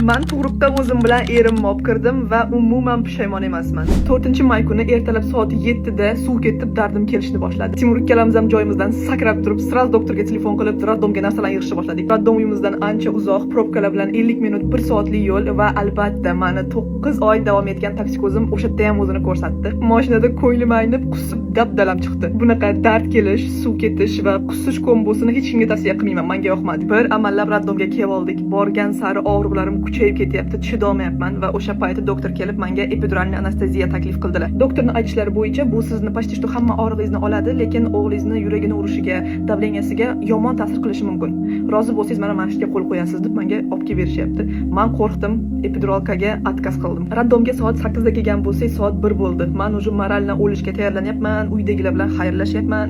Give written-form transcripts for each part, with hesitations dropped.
Men tug'ruqda o'zim bilan erimni olib kirdim va umuman pushaymon emasman. 4-may kuni ertalab soat 7 da suv ketib dardim kelishni boshladi. Timur ikkalamiz ham joyimizdan sakrab turib, sraz doktorga telefon qilib, raddomga narsalarni yig'ishni boshladik. Raddom uyimizdan ancha uzoq, probkalar bilan 50 minut 1 soatlik yo'l va albatta meni 9 oy davom etgan toksikozim o'sha yerda ham o'zini ko'rsatdi. Mashinada ko'nglim aynib, qusib dabdalam chiqdi. Bunaqa dard kelish, suv ketish va qusish kombosini hech kimga tavsiya qilmayman. Menga yoqmadi. Bir amallab raddomga kelib oldik. Borgan sari og'riqlarim kuchayib ketyapti, chidolmayapman va o'sha paytda doktor kelib menga epiduralni anesteziya taklif qildilar. Doktorning aytishlari bo'yicha bu sizni почти что hamma og'riqingizni oladi, lekin o'g'lingizni yuragini urishiga, davleniyasiga yomon ta'sir qilishi mumkin. Rozi bo'lsangiz mana shuga qo'l qo'yasiz deb menga olib kelib berishyapti. Men qo'rqdim, epiduralkaga отказ qildim. Raddomga soat 8 da kelgan bo'lsak, soat 1 bo'ldi. Men уже moraldan o'lishga tayyorlanyapman, uydagilar bilan xayrlashyapman.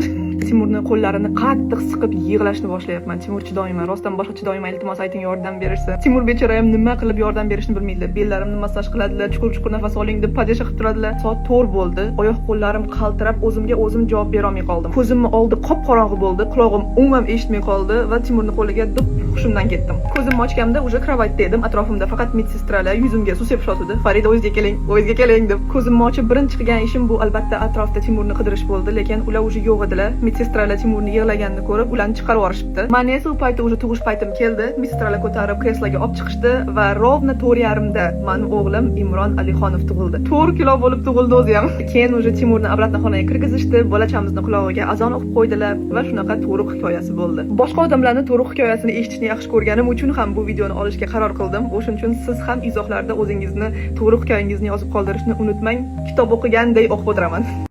Timurning qo'llarini qattiq siqib yig'lashni boshlayapman. Timur chidoyman, rostdan boshqa chidoyman, iltimos ayting yordam berishsin. Timur bechora ham nima qilib yordam berishni bilmaydilar. Bellarimni massaj qiladilar, chuqur-chuqur nafas oling deb padesha qilib turadilar. Soat 4 bo'ldi. Oyoq qo'llarim qaltirab, o'zimga o'zim javob bera olmay qoldim. Ko'zimni oldi qop-qorong'i bo'ldi, qulog'im umuman eshitmay qoldi va Timurning qo'liga dib hushimdan ketdim. Ko'zimni ochganimda уже kravatda edim. Atrofimda faqat medsestralar yuzimga suv sepib yotdi. Farida o'zingizga keling deb. Ko'zimni ochib birinchi qilgan ishim bu albatta atrofda Timurni qidirish bo'ldi, lekin ular уже yo'q edilar. Medsestralar Timurni yig'laganini ko'rib, ularni chiqarib yuborishibdi. Men esa u paytda уже tug'ish paytim keldi. Medsestralar ko'tarib kresloga olib chiqishdi va rovna 4:30 da mening o'g'lim Imron Alixonov tug'ildi. 4 kilo bo'lib tug'ildi o'zi ham. Keyin уже Timurni obratna xonaga kirgizishdi, bolachamizni qulog'iga azon o'qib qo'ydilar va shunaqa tug'ruq hikoyasi bo'ldi. Boshqa odamlarning tug'ruq hikoyasini eshitishni yaxshi ko'rganim uchun ham bu videoni olishga qaror qildim. O'shuning uchun siz ham izohlarda o'zingizni tug'ruq hikoyangizni yozib qoldirishni unutmang. Kitob o'qiganday o'qib o'tiraman.